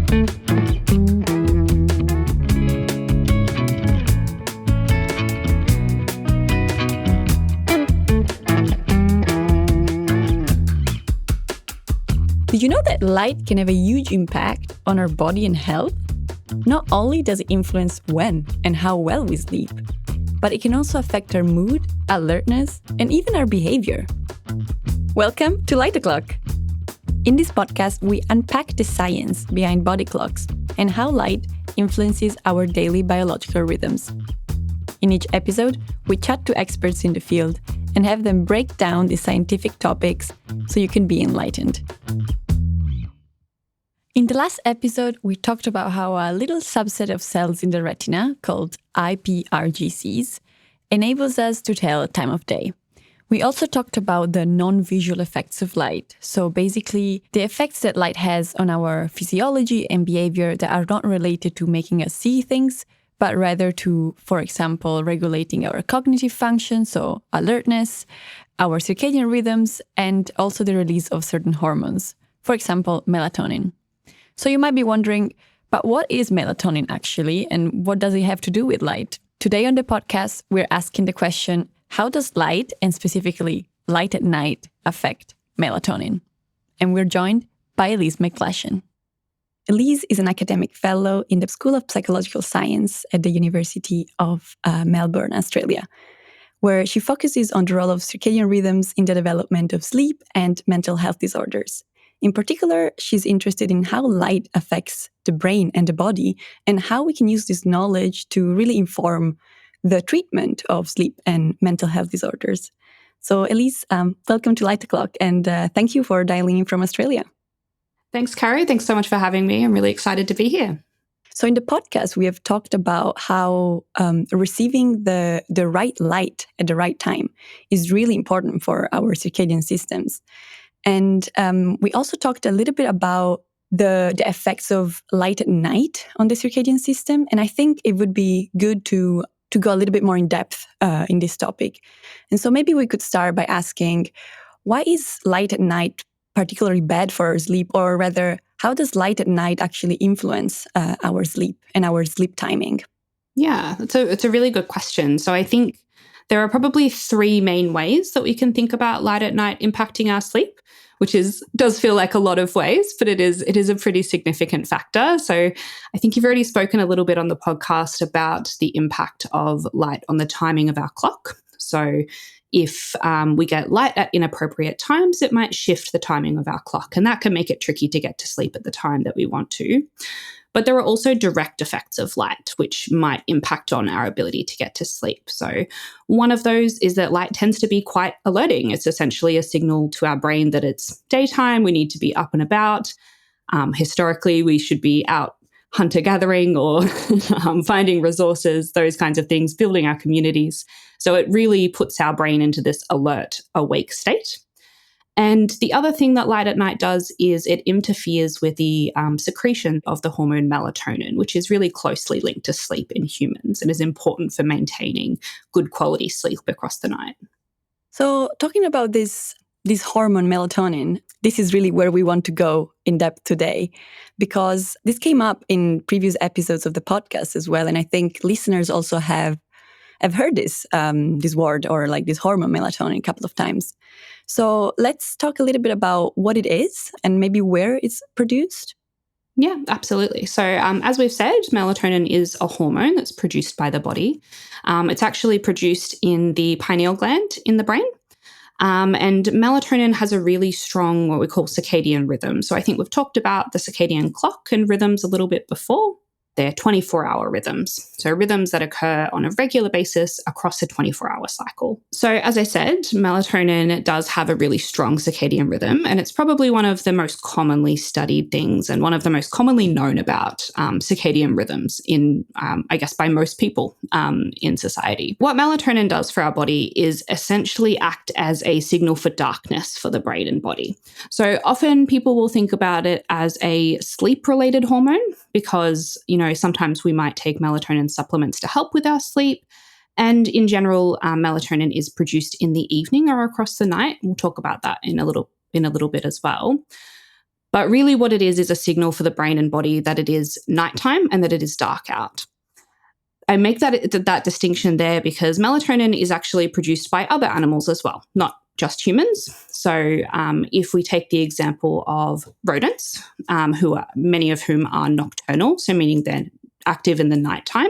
Did you know that light can have a huge impact on our body and health? Not only does it influence when and how well we sleep, but it can also affect our mood, alertness, and even our behavior. Welcome to Light O'Clock. In this podcast, we unpack the science behind body clocks and how light influences our daily biological rhythms. In each episode, we chat to experts in the field and have them break down the scientific topics so you can be enlightened. In the last episode, we talked about how a little subset of cells in the retina, called iPRGCs, enables us to tell time of day. We also talked about the non-visual effects of light, so basically the effects that light has on our physiology and behavior that are not related to making us see things, but rather to, for example, regulating our cognitive function, so alertness, our circadian rhythms, and also the release of certain hormones, for example, melatonin. So you might be wondering, but what is melatonin actually, and what does it have to do with light? Today on the podcast, we're asking the question, how does light, and specifically light at night, affect melatonin? And we're joined by Elise McGlashan. Elise is an academic fellow in the School of Psychological Science at the University of Melbourne, Australia, where she focuses on the role of circadian rhythms in the development of sleep and mental health disorders. In particular, she's interested in how light affects the brain and the body and how we can use this knowledge to really inform the treatment of sleep and mental health disorders. So, Elise, welcome to Light O'Clock, and thank you for dialing in from Australia. Thanks, Carrie. Thanks so much for having me. I'm really excited to be here. So in the podcast, we have talked about how receiving the right light at the right time is really important for our circadian systems. And we also talked a little bit about the effects of light at night on the circadian system. And I think it would be good to go a little bit more in depth in this topic. And so maybe we could start by asking, why is light at night particularly bad for our sleep? Or rather, how does light at night actually influence our sleep and our sleep timing? Yeah, it's a really good question. So I think there are probably three main ways that we can think about light at night impacting our sleep, which does feel like a lot of ways, but it is a pretty significant factor. So I think you've already spoken a little bit on the podcast about the impact of light on the timing of our clock. So if we get light at inappropriate times, it might shift the timing of our clock, and that can make it tricky to get to sleep at the time that we want to. But there are also direct effects of light, which might impact on our ability to get to sleep. So one of those is that light tends to be quite alerting. It's essentially a signal to our brain that it's daytime, we need to be up and about. Historically, we should be out hunter-gathering or finding resources, those kinds of things, building our communities. So it really puts our brain into this alert, awake state. And the other thing that light at night does is it interferes with the secretion of the hormone melatonin, which is really closely linked to sleep in humans and is important for maintaining good quality sleep across the night. So talking about this hormone melatonin, this is really where we want to go in depth today, because this came up in previous episodes of the podcast as well. And I think listeners also have heard this word, or like this hormone melatonin, a couple of times. So let's talk a little bit about what it is and maybe where it's produced. Yeah, absolutely. So as we've said, melatonin is a hormone that's produced by the body. It's actually produced in the pineal gland in the brain. And melatonin has a really strong, what we call circadian rhythm. So I think we've talked about the circadian clock and rhythms a little bit before. They're 24-hour rhythms, so rhythms that occur on a regular basis across a 24-hour cycle. So as I said, melatonin does have a really strong circadian rhythm, and it's probably one of the most commonly studied things and one of the most commonly known about circadian rhythms in, I guess, by most people in society. What melatonin does for our body is essentially act as a signal for darkness for the brain and body. So often people will think about it as a sleep-related hormone because, sometimes we might take melatonin supplements to help with our sleep. And in general, melatonin is produced in the evening or across the night. We'll talk about that in a little bit as well. But really what it is a signal for the brain and body that it is nighttime and that it is dark out. I make that distinction there because melatonin is actually produced by other animals as well, not just humans. So if we take the example of rodents, many of whom are nocturnal, so meaning they're active in the nighttime,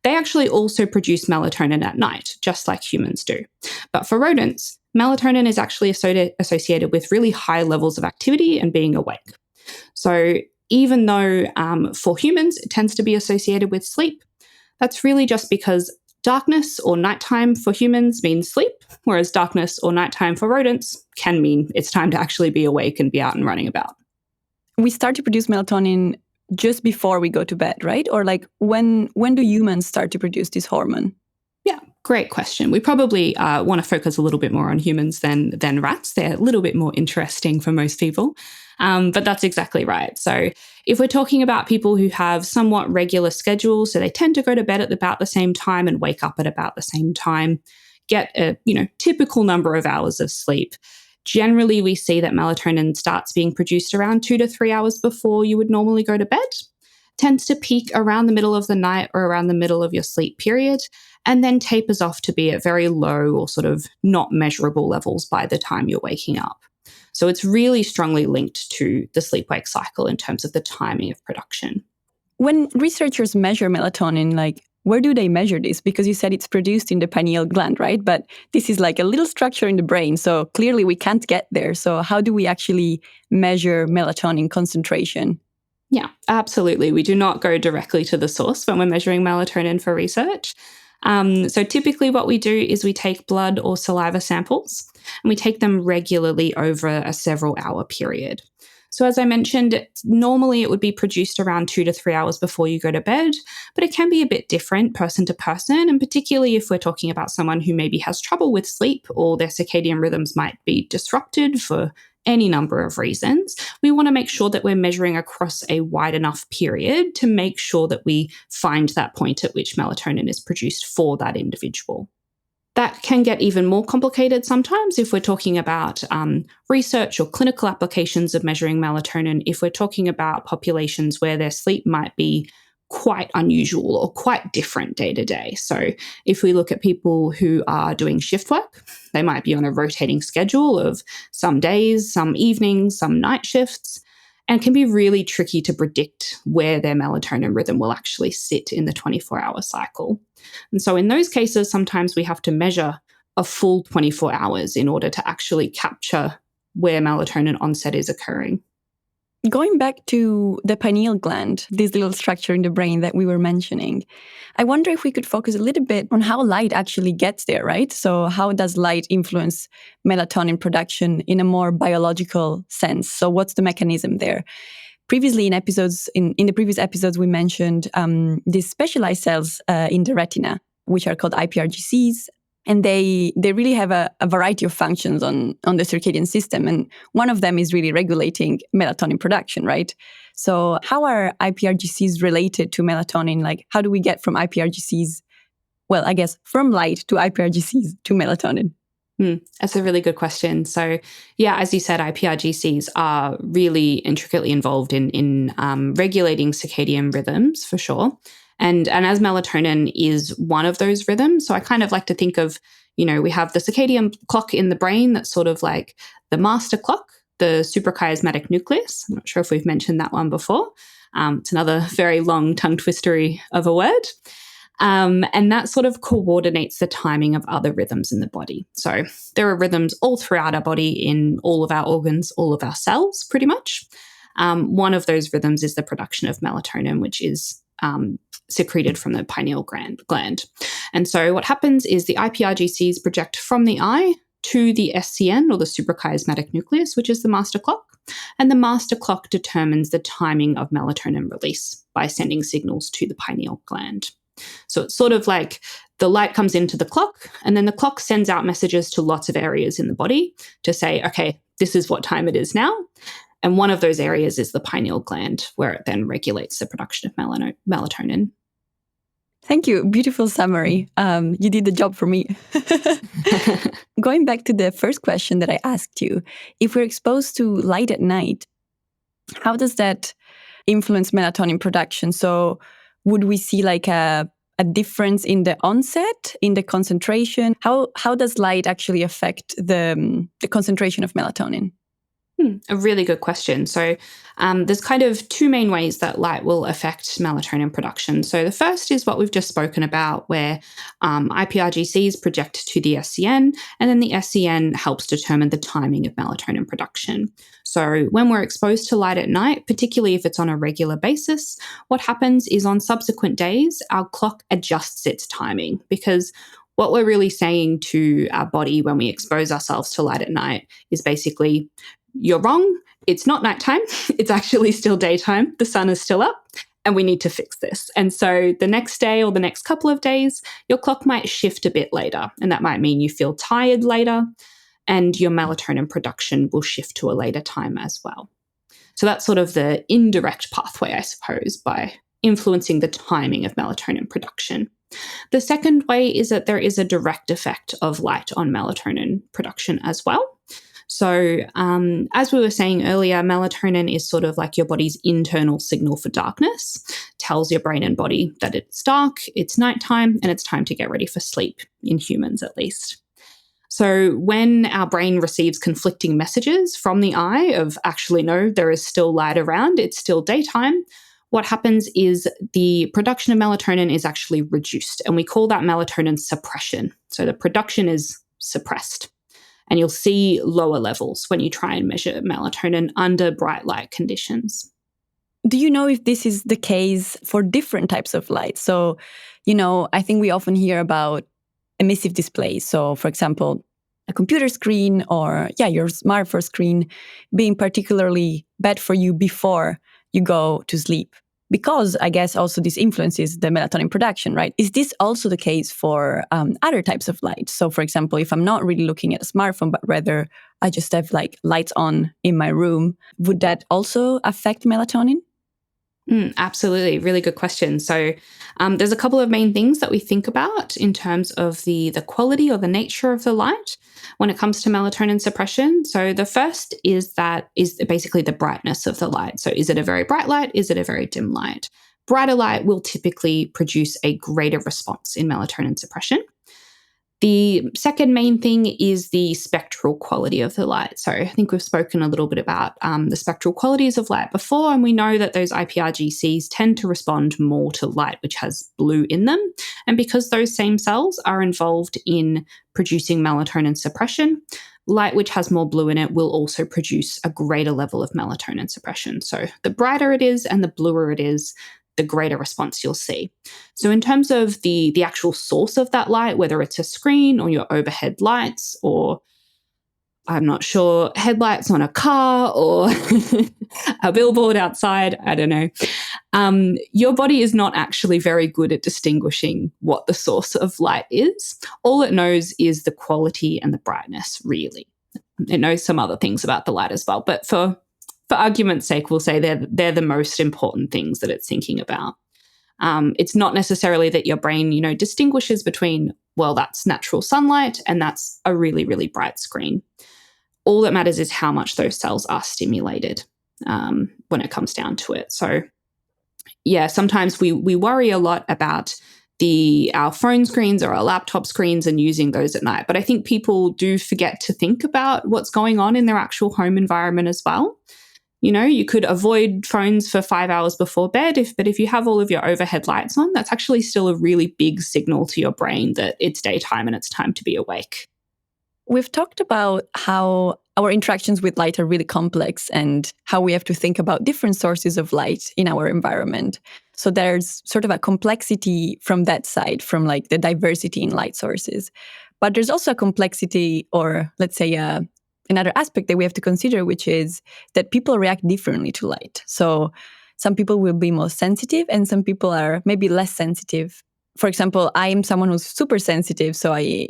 they actually also produce melatonin at night, just like humans do. But for rodents, melatonin is actually associated with really high levels of activity and being awake. So even though for humans it tends to be associated with sleep, that's really just because darkness or nighttime for humans means sleep, whereas darkness or nighttime for rodents can mean it's time to actually be awake and be out and running about. We start to produce melatonin just before we go to bed, right? Or like when do humans start to produce this hormone? Yeah, great question. We probably want to focus a little bit more on humans than rats. They're a little bit more interesting for most people. But that's exactly right. So if we're talking about people who have somewhat regular schedules, so they tend to go to bed at about the same time and wake up at about the same time, get a typical number of hours of sleep. Generally, we see that melatonin starts being produced around 2 to 3 hours before you would normally go to bed, tends to peak around the middle of the night or around the middle of your sleep period, and then tapers off to be at very low or sort of not measurable levels by the time you're waking up. So it's really strongly linked to the sleep-wake cycle in terms of the timing of production. When researchers measure melatonin, like where do they measure this? Because you said it's produced in the pineal gland, right? But this is like a little structure in the brain, so clearly we can't get there. So how do we actually measure melatonin concentration? Yeah, absolutely. We do not go directly to the source when we're measuring melatonin for research. So typically what we do is we take blood or saliva samples and we take them regularly over a several hour period. So as I mentioned, normally it would be produced around 2 to 3 hours before you go to bed, but it can be a bit different person to person, and particularly if we're talking about someone who maybe has trouble with sleep or their circadian rhythms might be disrupted for any number of reasons, we want to make sure that we're measuring across a wide enough period to make sure that we find that point at which melatonin is produced for that individual. That can get even more complicated sometimes if we're talking about research or clinical applications of measuring melatonin, if we're talking about populations where their sleep might be quite unusual or quite different day to day. So if we look at people who are doing shift work, they might be on a rotating schedule of some days, some evenings, some night shifts, and can be really tricky to predict where their melatonin rhythm will actually sit in the 24-hour cycle. And so in those cases, sometimes we have to measure a full 24 hours in order to actually capture where melatonin onset is occurring. Going back to the pineal gland, this little structure in the brain that we were mentioning, I wonder if we could focus a little bit on how light actually gets there, right? So how does light influence melatonin production in a more biological sense? So what's the mechanism there? Previously in the previous episodes, we mentioned these specialized cells in the retina, which are called iPRGCs. And they really have a variety of functions on the circadian system. And one of them is really regulating melatonin production, right? So how are iPRGCs related to melatonin? Like, how do we get from iPRGCs, well, I guess from light to iPRGCs to melatonin? That's a really good question. So, yeah, as you said, iPRGCs are really intricately involved in regulating circadian rhythms for sure. And as melatonin is one of those rhythms, so I kind of like to think of, we have the circadian clock in the brain that's sort of like the master clock, the suprachiasmatic nucleus. I'm not sure if we've mentioned that one before. It's another very long tongue twistery of a word. And that sort of coordinates the timing of other rhythms in the body. So there are rhythms all throughout our body in all of our organs, all of our cells, pretty much. One of those rhythms is the production of melatonin, which is secreted from the pineal gland. And so what happens is the iPRGCs project from the eye to the SCN, or the suprachiasmatic nucleus, which is the master clock. And the master clock determines the timing of melatonin release by sending signals to the pineal gland. So it's sort of like the light comes into the clock, and then the clock sends out messages to lots of areas in the body to say, okay, this is what time it is now. And one of those areas is the pineal gland, where it then regulates the production of melatonin. Thank you. Beautiful summary. You did the job for me. Going back to the first question that I asked you, if we're exposed to light at night, How does that influence melatonin production? So would we see like a difference in the onset, in the concentration? How does light actually affect the concentration of melatonin? A really good question. So, there's kind of two main ways that light will affect melatonin production. So, the first is what we've just spoken about, where IPRGCs project to the SCN, and then the SCN helps determine the timing of melatonin production. So, when we're exposed to light at night, particularly if it's on a regular basis, what happens is on subsequent days, our clock adjusts its timing because what we're really saying to our body when we expose ourselves to light at night is basically, you're wrong. It's not nighttime. It's actually still daytime. The sun is still up and we need to fix this. And so the next day or the next couple of days, your clock might shift a bit later. And that might mean you feel tired later and your melatonin production will shift to a later time as well. So that's sort of the indirect pathway, I suppose, by influencing the timing of melatonin production. The second way is that there is a direct effect of light on melatonin production as well. So, as we were saying earlier, melatonin is sort of like your body's internal signal for darkness, tells your brain and body that it's dark, it's nighttime, and it's time to get ready for sleep, in humans at least. So, when our brain receives conflicting messages from the eye of actually, no, there is still light around, it's still daytime, what happens is the production of melatonin is actually reduced, and we call that melatonin suppression. So, the production is suppressed. And you'll see lower levels when you try and measure melatonin under bright light conditions. Do you know if this is the case for different types of light? So, I think we often hear about emissive displays. So, for example, a computer screen or, your smartphone screen being particularly bad for you before you go to sleep. Because I guess also this influences the melatonin production, right? Is this also the case for other types of light? So, for example, if I'm not really looking at a smartphone, but rather I just have like lights on in my room, would that also affect melatonin? Absolutely. Really good question. So there's a couple of main things that we think about in terms of the quality or the nature of the light when it comes to melatonin suppression. So the first is basically the brightness of the light. So is it a very bright light? Is it a very dim light? Brighter light will typically produce a greater response in melatonin suppression. The second main thing is the spectral quality of the light. So I think we've spoken a little bit about the spectral qualities of light before, and we know that those IPRGCs tend to respond more to light which has blue in them. And because those same cells are involved in producing melatonin suppression, light which has more blue in it will also produce a greater level of melatonin suppression. So the brighter it is and the bluer it is, the greater response you'll see. So in terms of the actual source of that light, whether it's a screen or your overhead lights or I'm not sure, headlights on a car or a billboard outside, I don't know. Your body is not actually very good at distinguishing what the source of light is. All it knows is the quality and the brightness, really. It knows some other things about the light as well, but for argument's sake, we'll say they're the most important things that it's thinking about. It's not necessarily that your brain, distinguishes between, well, that's natural sunlight and that's a really, really bright screen. All that matters is how much those cells are stimulated when it comes down to it. So, sometimes we worry a lot about our phone screens or our laptop screens and using those at night. But I think people do forget to think about what's going on in their actual home environment as well. You could avoid phones for 5 hours before bed, but if you have all of your overhead lights on, that's actually still a really big signal to your brain that it's daytime and it's time to be awake. We've talked about how our interactions with light are really complex and how we have to think about different sources of light in our environment. So there's sort of a complexity from that side, from like the diversity in light sources. But there's also a complexity, or let's say another aspect that we have to consider, which is that people react differently to light. So some people will be more sensitive and some people are maybe less sensitive. For example, I am someone who's super sensitive. So I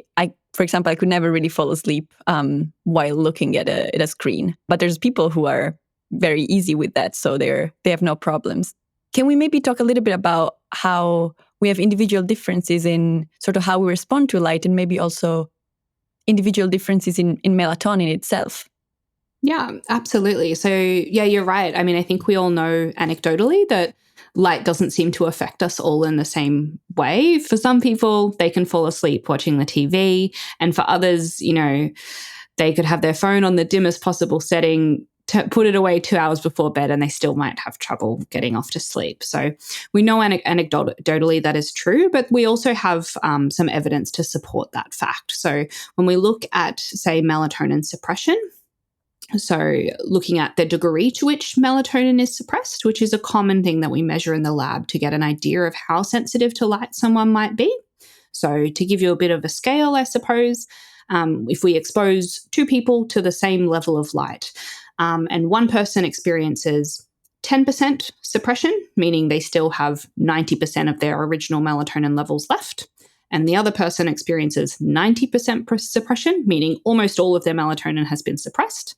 for example, I could never really fall asleep while looking at a screen. But there's people who are very easy with that. So they have no problems. Can we maybe talk a little bit about how we have individual differences in sort of how we respond to light and maybe also individual differences in melatonin itself? Yeah, absolutely. So, yeah, you're right. I mean, I think we all know anecdotally that light doesn't seem to affect us all in the same way. For some people, they can fall asleep watching the TV. And for others, they could have their phone on the dimmest possible setting, put it away 2 hours before bed, and they still might have trouble getting off to sleep. So we know anecdotally that is true, but we also have some evidence to support that fact. So when we look at, say, melatonin suppression, so looking at the degree to which melatonin is suppressed, which is a common thing that we measure in the lab to get an idea of how sensitive to light someone might be. So to give you a bit of a scale, I suppose, if we expose two people to the same level of light, and one person experiences 10% suppression, meaning they still have 90% of their original melatonin levels left, and the other person experiences 90% suppression, meaning almost all of their melatonin has been suppressed,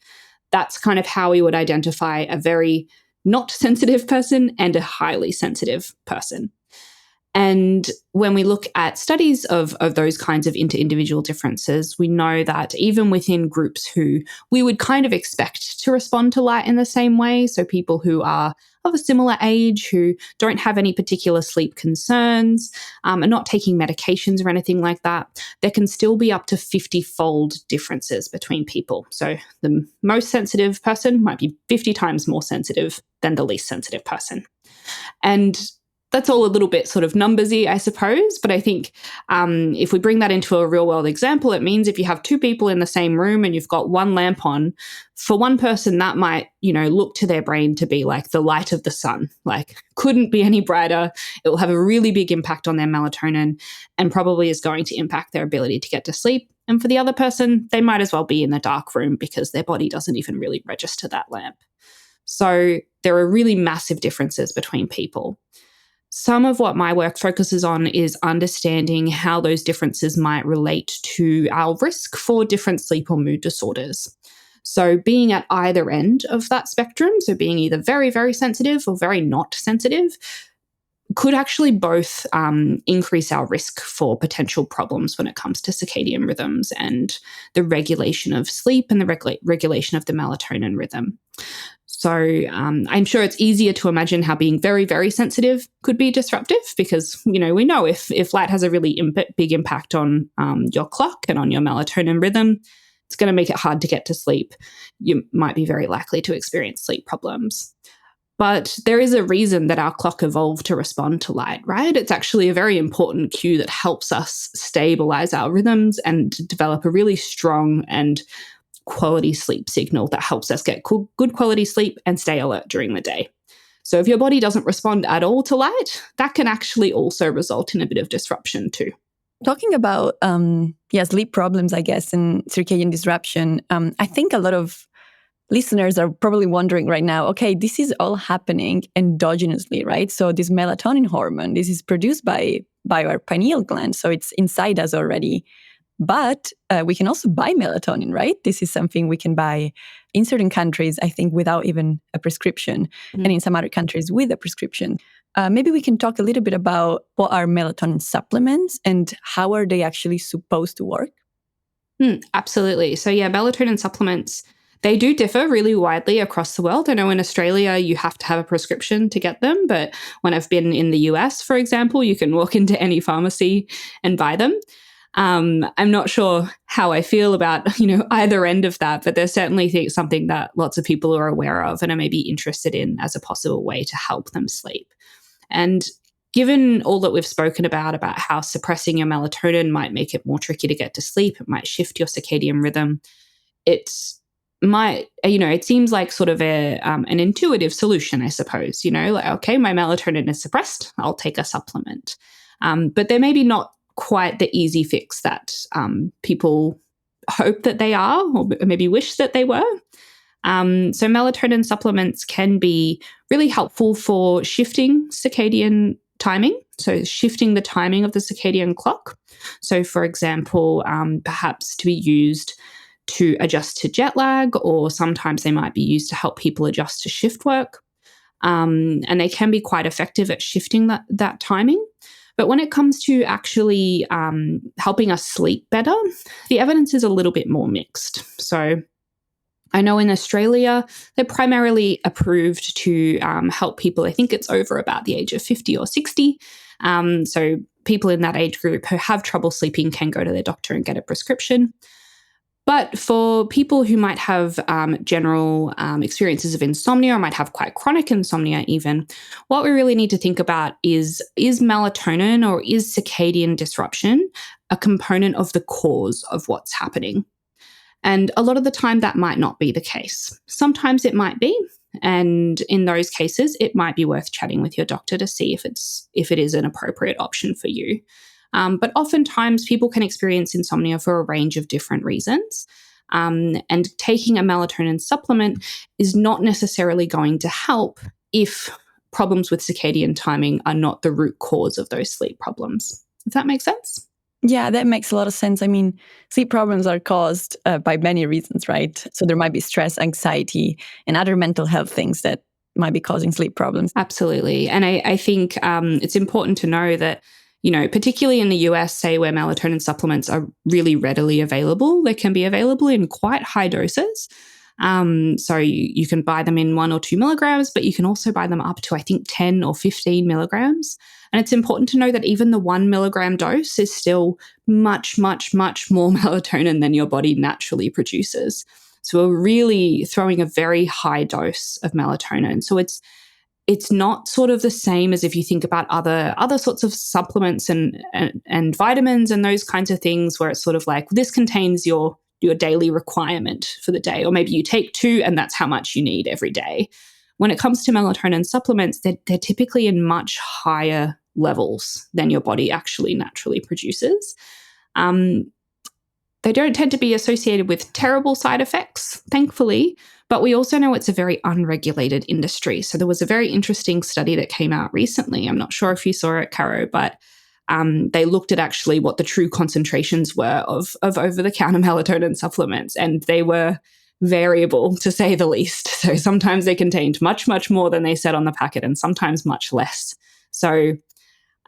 that's kind of how we would identify a very not sensitive person and a highly sensitive person. And when we look at studies of those kinds of inter-individual differences, we know that even within groups who we would kind of expect to respond to light in the same way, so people who are of a similar age, who don't have any particular sleep concerns, are not taking medications or anything like that, there can still be up to 50-fold differences between people. So the most sensitive person might be 50 times more sensitive than the least sensitive person. And that's all a little bit sort of numbersy, I suppose. But I think if we bring that into a real world example, it means if you have two people in the same room and you've got one lamp on, for one person that might, look to their brain to be like the light of the sun, like couldn't be any brighter. It will have a really big impact on their melatonin and probably is going to impact their ability to get to sleep. And for the other person, they might as well be in the dark room because their body doesn't even really register that lamp. So there are really massive differences between people. Some of what my work focuses on is understanding how those differences might relate to our risk for different sleep or mood disorders. So being at either end of that spectrum, so being either very, very sensitive or very not sensitive, could actually both increase our risk for potential problems when it comes to circadian rhythms and the regulation of sleep and the regulation of the melatonin rhythm. So I'm sure it's easier to imagine how being very, very sensitive could be disruptive because, we know if light has a really big impact on your clock and on your melatonin rhythm, it's going to make it hard to get to sleep. You might be very likely to experience sleep problems. But there is a reason that our clock evolved to respond to light, right? It's actually a very important cue that helps us stabilize our rhythms and develop a really strong and quality sleep signal that helps us get good quality sleep and stay alert during the day. So if your body doesn't respond at all to light, that can actually also result in a bit of disruption too. Talking about sleep problems, I guess, and circadian disruption, I think a lot of listeners are probably wondering right now, okay, this is all happening endogenously, right? So this melatonin hormone, this is produced by our pineal gland, so it's inside us already. But we can also buy melatonin, right? This is something we can buy in certain countries, I think, without even a prescription, and in some other countries with a prescription. Maybe we can talk a little bit about what are melatonin supplements and how are they actually supposed to work? Absolutely. So yeah, melatonin supplements, they do differ really widely across the world. I know in Australia, you have to have a prescription to get them. But when I've been in the US, for example, you can walk into any pharmacy and buy them. I'm not sure how I feel about, either end of that, but there's certainly something that lots of people are aware of and are maybe interested in as a possible way to help them sleep. And given all that we've spoken about how suppressing your melatonin might make it more tricky to get to sleep, it might shift your circadian rhythm, it seems like sort of an intuitive solution, I suppose, like, okay, my melatonin is suppressed, I'll take a supplement. But they're maybe not quite the easy fix that people hope that they are, or maybe wish that they were. So melatonin supplements can be really helpful for shifting circadian timing, so shifting the timing of the circadian clock. So for example, perhaps to be used to adjust to jet lag, or sometimes they might be used to help people adjust to shift work. And they can be quite effective at shifting that timing. But when it comes to actually helping us sleep better, the evidence is a little bit more mixed. So I know in Australia, they're primarily approved to help people, I think it's over about the age of 50 or 60. So people in that age group who have trouble sleeping can go to their doctor and get a prescription. But for people who might have general experiences of insomnia or might have quite chronic insomnia even, what we really need to think about is melatonin or is circadian disruption a component of the cause of what's happening? And a lot of the time that might not be the case. Sometimes it might be. And in those cases, it might be worth chatting with your doctor to see if it is an appropriate option for you. But oftentimes people can experience insomnia for a range of different reasons. And taking a melatonin supplement is not necessarily going to help if problems with circadian timing are not the root cause of those sleep problems. Does that make sense? Yeah, that makes a lot of sense. I mean, sleep problems are caused by many reasons, right? So there might be stress, anxiety, and other mental health things that might be causing sleep problems. Absolutely. And I think it's important to know that, particularly in the US, say where melatonin supplements are really readily available, they can be available in quite high doses. So you can buy them in 1 or 2 milligrams, but you can also buy them up to, I think, 10 or 15 milligrams. And it's important to know that even the 1 milligram dose is still much, much, much more melatonin than your body naturally produces. So we're really throwing a very high dose of melatonin. So it's not sort of the same as if you think about other sorts of supplements and vitamins and those kinds of things where it's sort of like, this contains your daily requirement for the day, or maybe you take 2 and that's how much you need every day. When it comes to melatonin supplements, they're typically in much higher levels than your body actually naturally produces. They don't tend to be associated with terrible side effects, thankfully, but we also know it's a very unregulated industry. So there was a very interesting study that came out recently. I'm not sure if you saw it, Caro, but they looked at actually what the true concentrations were of over-the-counter melatonin supplements, and they were variable, to say the least. So sometimes they contained much, much more than they said on the packet, and sometimes much less. So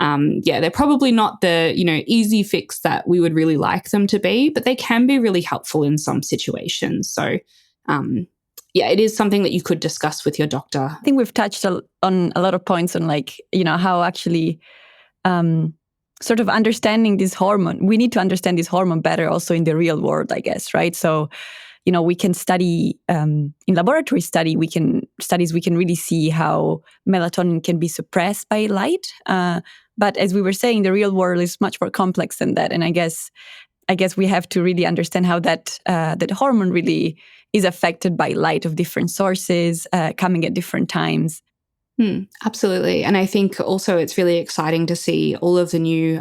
they're probably not the easy fix that we would really like them to be, but they can be really helpful in some situations. So it is something that you could discuss with your doctor. I think we've touched on a lot of points on how actually sort of understanding this hormone. We need to understand this hormone better also in the real world, I guess, right? So we can study in laboratory studies. We can really see how melatonin can be suppressed by light. But as we were saying, the real world is much more complex than that. And I guess we have to really understand how that hormone really is affected by light of different sources coming at different times. Absolutely. And I think also it's really exciting to see all of the new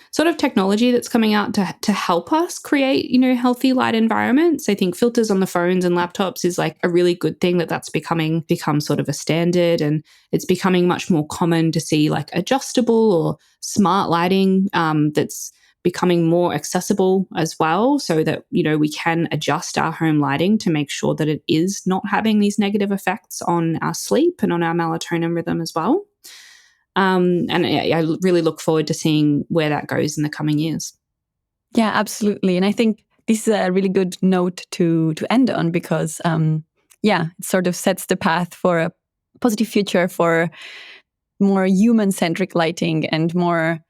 sort of technology that's coming out to help us create, healthy light environments. I think filters on the phones and laptops is like a really good thing that's become sort of a standard, and it's becoming much more common to see like adjustable or smart lighting that's becoming more accessible as well, so that, we can adjust our home lighting to make sure that it is not having these negative effects on our sleep and on our melatonin rhythm as well. And I really look forward to seeing where that goes in the coming years. Yeah, absolutely. And I think this is a really good note to end on, because it sort of sets the path for a positive future for more human-centric lighting and more,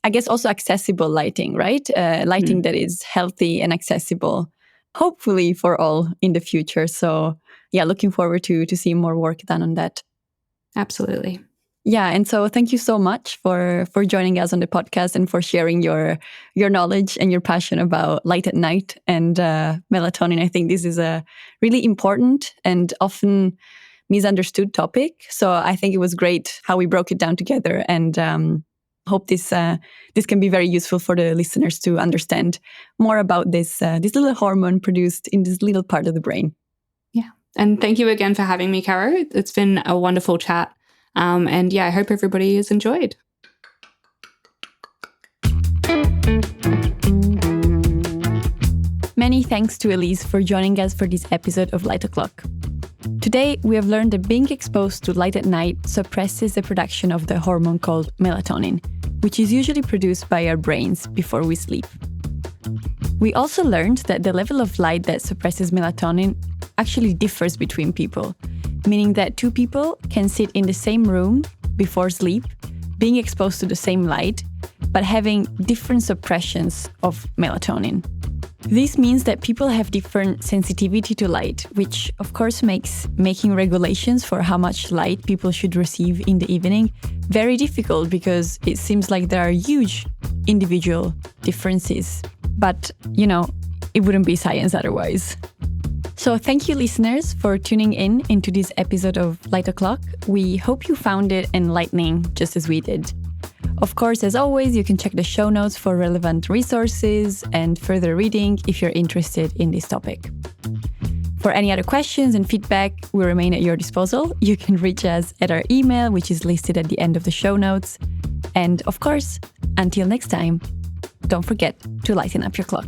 I guess, also accessible lighting, right? Lighting that is healthy and accessible, hopefully for all in the future. So looking forward to seeing more work done on that. Absolutely. Yeah, and so thank you so much for joining us on the podcast and for sharing your knowledge and your passion about light at night and melatonin. I think this is a really important and often misunderstood topic. So I think it was great how we broke it down together, and hope this can be very useful for the listeners to understand more about this little hormone produced in this little part of the brain. Yeah, and thank you again for having me, Caro. It's been a wonderful chat. I hope everybody has enjoyed. Many thanks to Elise for joining us for this episode of Light O'Clock. Today, we have learned that being exposed to light at night suppresses the production of the hormone called melatonin, which is usually produced by our brains before we sleep. We also learned that the level of light that suppresses melatonin actually differs between people, meaning that two people can sit in the same room before sleep, being exposed to the same light, but having different suppressions of melatonin. This means that people have different sensitivity to light, which of course makes making regulations for how much light people should receive in the evening very difficult, because it seems like there are huge individual differences. But, it wouldn't be science otherwise. So thank you, listeners, for tuning in into this episode of Light O'Clock. We hope you found it enlightening just as we did. Of course, as always, you can check the show notes for relevant resources and further reading if you're interested in this topic. For any other questions and feedback, we remain at your disposal. You can reach us at our email, which is listed at the end of the show notes. And of course, until next time, don't forget to lighten up your clock.